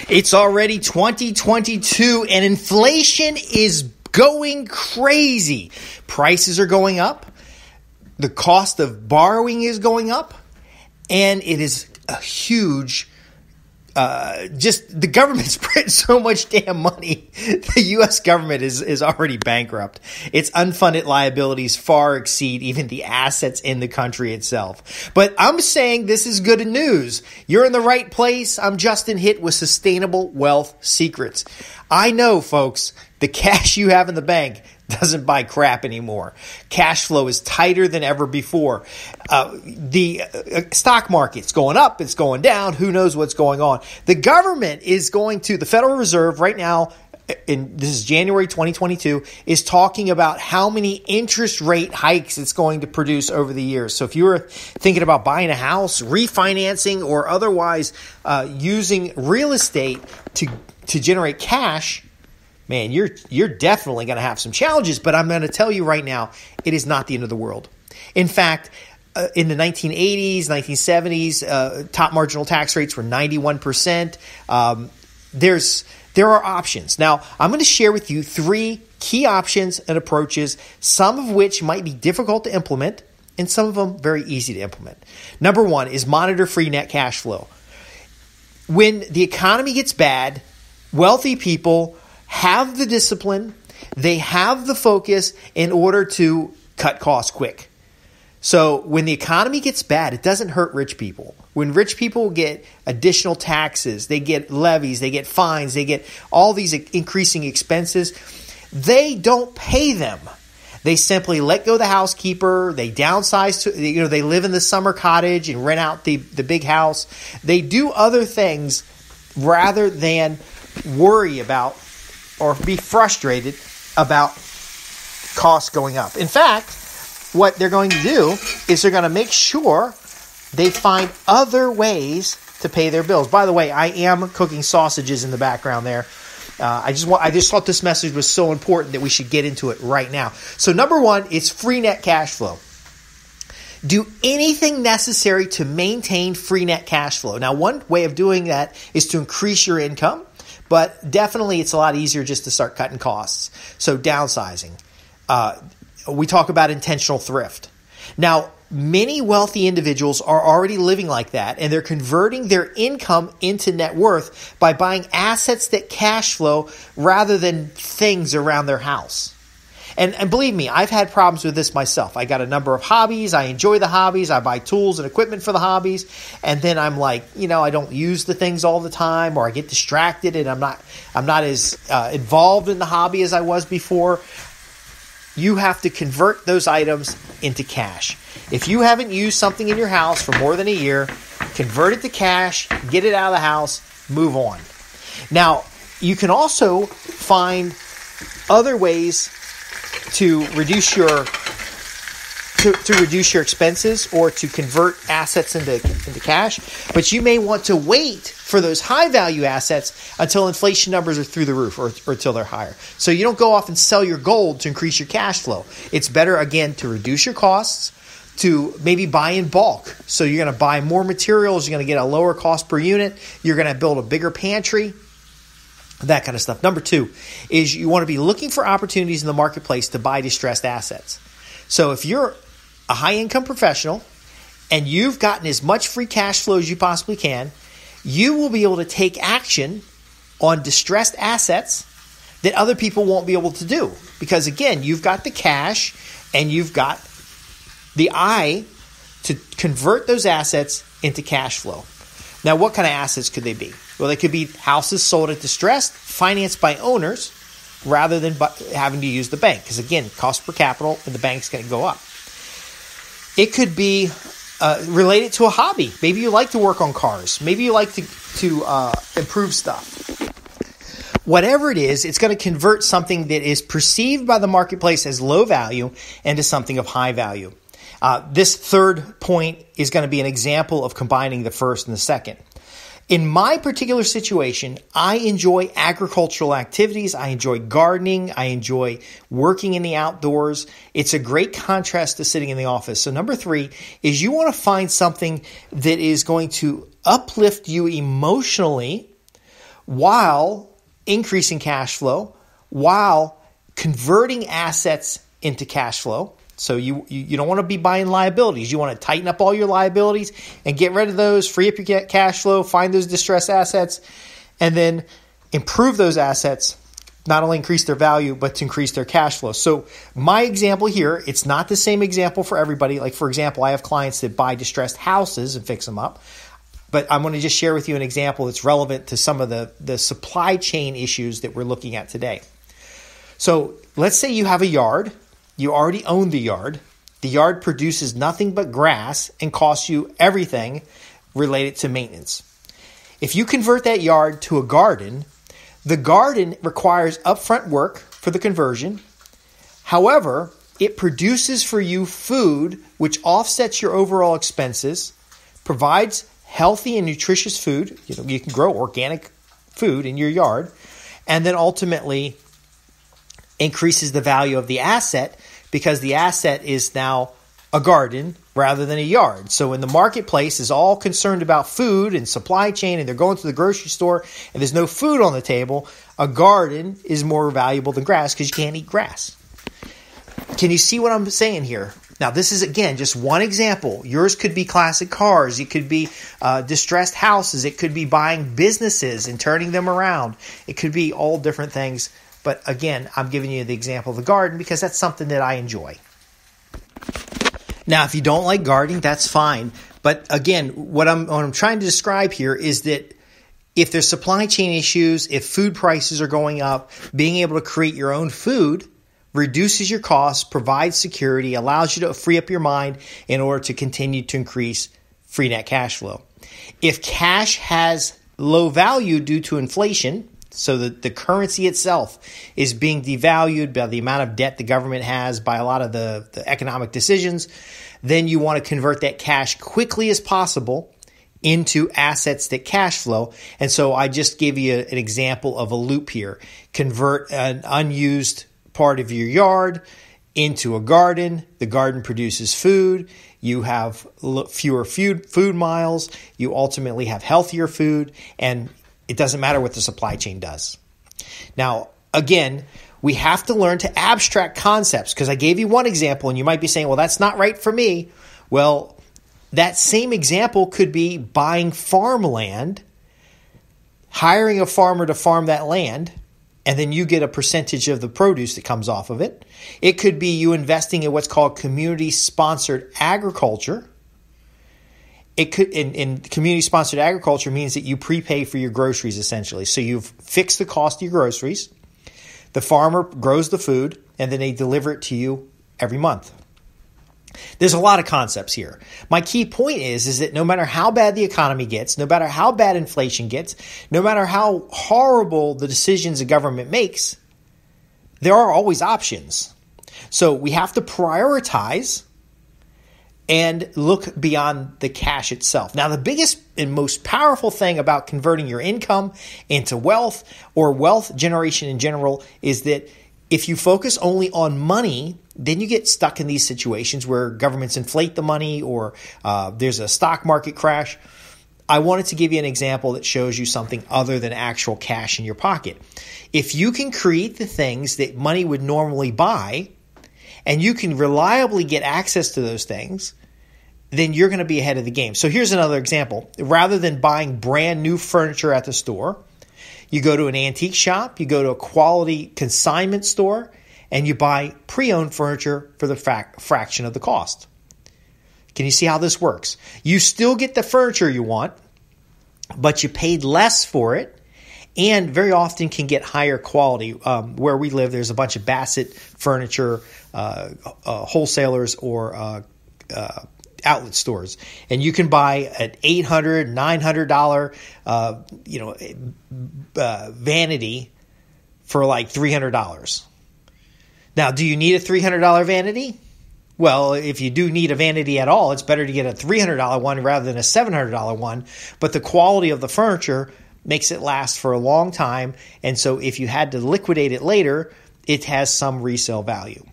It's already 2022 and inflation is going crazy. Prices are going up. The cost of borrowing is going up. And it is a huge, the government's printing so much damn money. The U.S. government is already bankrupt. Its unfunded liabilities far exceed even the assets in the country itself. But I'm saying this is good news. You're in the right place. I'm Justin Hitt with Sustainable Wealth Secrets. I know, folks, the cash you have in the bank doesn't buy crap anymore. Cash flow is tighter than ever before. The stock market's going up, it's going down. Who knows what's going on? The government is the Federal Reserve right now, this is January 2022, is talking about how many interest rate hikes it's going to produce over the years. So if you were thinking about buying a house, refinancing, or otherwise using real estate to generate cash, man, you're definitely going to have some challenges, but I'm going to tell you right now, it is not the end of the world. In fact, in the 1980s, 1970s, top marginal tax rates were 91%. There are options. Now, I'm going to share with you 3 key options and approaches, some of which might be difficult to implement, and some of them very easy to implement. Number 1 is monitor free net cash flow. When the economy gets bad, wealthy people have the discipline, they have the focus in order to cut costs quick. So when the economy gets bad, it doesn't hurt rich people. When rich people get additional taxes, they get levies, they get fines, they get all these increasing expenses, they don't pay them. They simply let go the housekeeper, they downsize to, they live in the summer cottage and rent out the big house. They do other things rather than worry about or be frustrated about costs going up. In fact, what they're going to do is they're going to make sure they find other ways to pay their bills. By the way, I am cooking sausages in the background there. I just thought this message was so important that we should get into it right now. So number 1, it's free net cash flow. Do anything necessary to maintain free net cash flow. Now, one way of doing that is to increase your income. But definitely it's a lot easier just to start cutting costs. So downsizing. We talk about intentional thrift. Now, many wealthy individuals are already living like that, and they're converting their income into net worth by buying assets that cash flow rather than things around their house. And believe me, I've had problems with this myself. I got a number of hobbies. I enjoy the hobbies. I buy tools and equipment for the hobbies. And then I'm like, I don't use the things all the time, or I get distracted and I'm not as involved in the hobby as I was before. You have to convert those items into cash. If you haven't used something in your house for more than a year, convert it to cash, get it out of the house, move on. Now, you can also find other ways to reduce your expenses or to convert assets into cash, but you may want to wait for those high value assets until inflation numbers are through the roof or until they're higher. So you don't go off and sell your gold to increase your cash flow. It's better, again, to reduce your costs, to maybe buy in bulk. So you're going to buy more materials, you're going to get a lower cost per unit, you're going to build a bigger pantry, that kind of stuff. Number 2 is you want to be looking for opportunities in the marketplace to buy distressed assets. So if you're a high-income professional and you've gotten as much free cash flow as you possibly can, you will be able to take action on distressed assets that other people won't be able to do. Because again, you've got the cash and you've got the eye to convert those assets into cash flow. Now, what kind of assets could they be? Well, they could be houses sold at distressed, financed by owners, rather than having to use the bank. Because again, cost per capital in the bank's going to go up. It could be related to a hobby. Maybe you like to work on cars. Maybe you like to improve stuff. Whatever it is, it's going to convert something that is perceived by the marketplace as low value into something of high value. This third point is going to be an example of combining the first and the second. In my particular situation, I enjoy agricultural activities. I enjoy gardening. I enjoy working in the outdoors. It's a great contrast to sitting in the office. So number 3 is you want to find something that is going to uplift you emotionally while increasing cash flow, while converting assets into cash flow. So you don't want to be buying liabilities. You want to tighten up all your liabilities and get rid of those, free up your cash flow, find those distressed assets, and then improve those assets, not only increase their value, but to increase their cash flow. So my example here, it's not the same example for everybody. Like, for example, I have clients that buy distressed houses and fix them up. But I'm going to just share with you an example that's relevant to some of the supply chain issues that we're looking at today. So let's say you have a yard. You already own the yard. The yard produces nothing but grass and costs you everything related to maintenance. If you convert that yard to a garden, the garden requires upfront work for the conversion. However, it produces for you food which offsets your overall expenses, provides healthy and nutritious food. You can grow organic food in your yard, and then ultimately increases the value of the asset because the asset is now a garden rather than a yard. So when the marketplace is all concerned about food and supply chain and they're going to the grocery store and there's no food on the table, a garden is more valuable than grass because you can't eat grass. Can you see what I'm saying here? Now, this is, again, just one example. Yours could be classic cars. It could be distressed houses. It could be buying businesses and turning them around. It could be all different things. But again, I'm giving you the example of the garden because that's something that I enjoy. Now, if you don't like gardening, that's fine. But again, what I'm trying to describe here is that if there's supply chain issues, if food prices are going up, being able to create your own food reduces your costs, provides security, allows you to free up your mind in order to continue to increase free net cash flow. If cash has low value due to inflation, so that the currency itself is being devalued by the amount of debt the government has, by a lot of the economic decisions, then you want to convert that cash quickly as possible into assets that cash flow. And so I just gave you an example of a loop here. Convert an unused part of your yard into a garden. The garden produces food. You have fewer food miles. You ultimately have healthier food, and it doesn't matter what the supply chain does. Now, again, we have to learn to abstract concepts because I gave you one example and you might be saying, well, that's not right for me. Well, that same example could be buying farmland, hiring a farmer to farm that land, and then you get a percentage of the produce that comes off of it. It could be you investing in what's called community-sponsored agriculture. It could, in community-sponsored agriculture means that you prepay for your groceries, essentially. So you've fixed the cost of your groceries. The farmer grows the food, and then they deliver it to you every month. There's a lot of concepts here. My key point is that no matter how bad the economy gets, no matter how bad inflation gets, no matter how horrible the decisions the government makes, there are always options. So we have to prioritize and look beyond the cash itself. Now, the biggest and most powerful thing about converting your income into wealth or wealth generation in general is that if you focus only on money, then you get stuck in these situations where governments inflate the money or there's a stock market crash. I wanted to give you an example that shows you something other than actual cash in your pocket. If you can create the things that money would normally buy, and you can reliably get access to those things, then you're going to be ahead of the game. So here's another example. Rather than buying brand new furniture at the store, you go to an antique shop, you go to a quality consignment store, and you buy pre-owned furniture for the fraction of the cost. Can you see how this works? You still get the furniture you want, but you paid less for it, and very often can get higher quality. Where we live, there's a bunch of Bassett furniture wholesalers or outlet stores, and you can buy an $800, $900 Vanity for like $300. Now, do you need a $300 Vanity? Well, if you do need a Vanity at all, it's better to get a $300 one rather than a $700 one. But the quality of the furniture makes it last for a long time. And so if you had to liquidate it later, it has some resale value.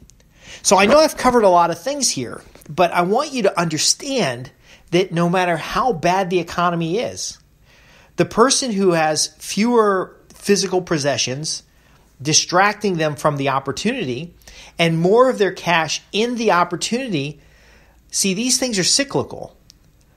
So I know I've covered a lot of things here, but I want you to understand that no matter how bad the economy is, The person who has fewer physical possessions, distracting them from the opportunity, and more of their cash in the opportunity. See, these things are cyclical.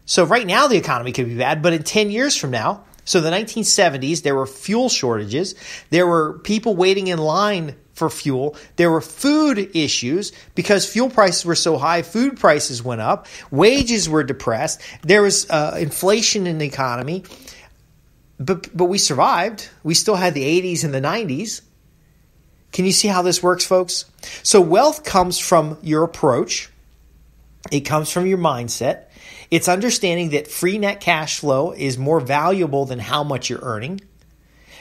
So right now the economy could be bad, but in 10 years from now, so the 1970s, there were fuel shortages. There were people waiting in line for fuel. There were food issues because fuel prices were so high, food prices went up, wages were depressed. There was inflation in the economy, but we survived. We still had the 80s and the 90s. Can you see how this works, folks? So wealth comes from your approach. It comes from your mindset. It's understanding that free net cash flow is more valuable than how much you're earning,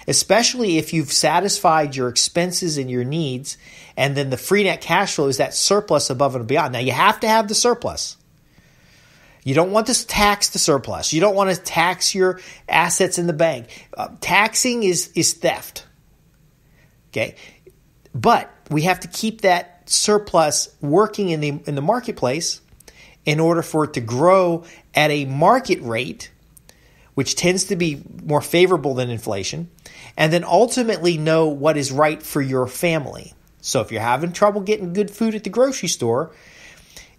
especially if you've satisfied your expenses and your needs, and then the free net cash flow is that surplus above and beyond. Now, you have to have the surplus. You don't want to tax the surplus. You don't want to tax your assets in the bank. Taxing is theft. Okay? But we have to keep that surplus working in the marketplace in order for it to grow at a market rate, which tends to be more favorable than inflation, and then ultimately know what is right for your family. So if you're having trouble getting good food at the grocery store,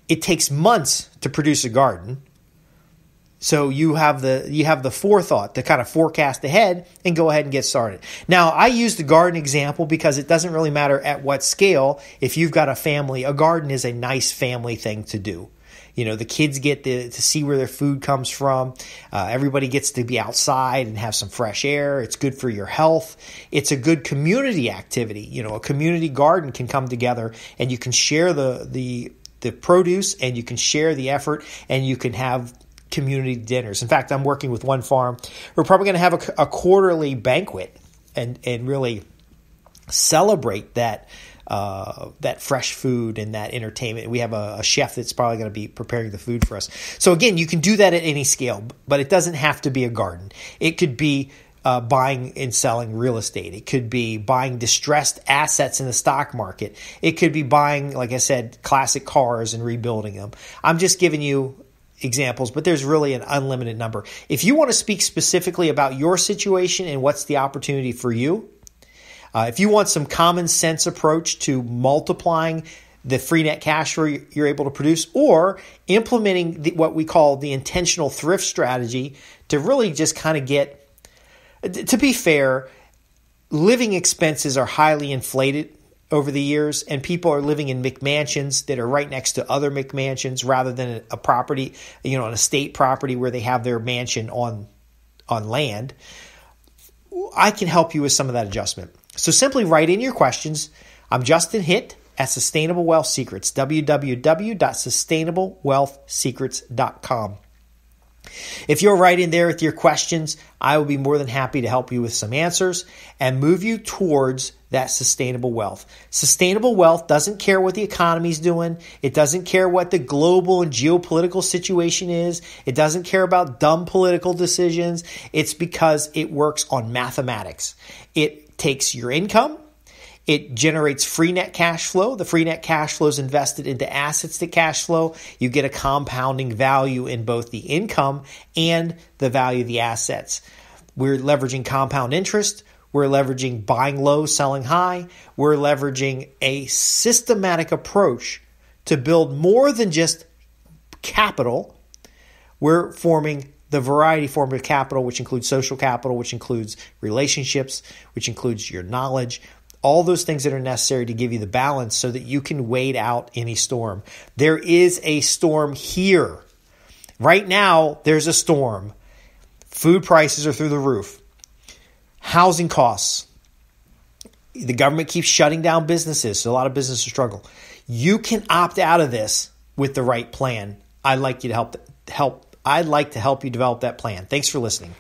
it takes months to produce a garden. So you have the forethought to kind of forecast ahead and go ahead and get started. Now, I use the garden example because it doesn't really matter at what scale. If you've got a family, a garden is a nice family thing to do. You know, the kids get to see where their food comes from. Everybody gets to be outside and have some fresh air. It's good for your health. It's a good community activity. You know, a community garden can come together and you can share the produce and you can share the effort and you can have community dinners. In fact, I'm working with one farm. We're probably going to have a quarterly banquet and really celebrate that fresh food and that entertainment. We have a chef that's probably going to be preparing the food for us. So again, you can do that at any scale, but it doesn't have to be a garden. It could be buying and selling real estate. It could be buying distressed assets in the stock market. It could be buying, like I said, classic cars and rebuilding them. I'm just giving you examples, but there's really an unlimited number. If you want to speak specifically about your situation and what's the opportunity for you, if you want some common sense approach to multiplying the free net cash flow you're able to produce, or implementing what we call the intentional thrift strategy to really just kind of get, to be fair, living expenses are highly inflated over the years, and people are living in McMansions that are right next to other McMansions rather than a property, an estate property where they have their mansion on land. I can help you with some of that adjustment. So simply write in your questions. I'm Justin Hitt at Sustainable Wealth Secrets, www.sustainablewealthsecrets.com. If you'll write in there with your questions, I will be more than happy to help you with some answers and move you towards that sustainable wealth. Sustainable wealth doesn't care what the economy's doing. It doesn't care what the global and geopolitical situation is. It doesn't care about dumb political decisions. It's because it works on mathematics. It takes your income. It generates free net cash flow. The free net cash flow is invested into assets that cash flow. You get a compounding value in both the income and the value of the assets. We're leveraging compound interest. We're leveraging buying low, selling high. We're leveraging a systematic approach to build more than just capital. We're forming the variety form of capital, which includes social capital, which includes relationships, which includes your knowledge, all those things that are necessary to give you the balance so that you can wade out any storm. There is a storm here. Right now, there's a storm. Food prices are through the roof. Housing costs. The government keeps shutting down businesses, so a lot of businesses struggle. You can opt out of this with the right plan. I'd like to help you develop that plan. Thanks for listening.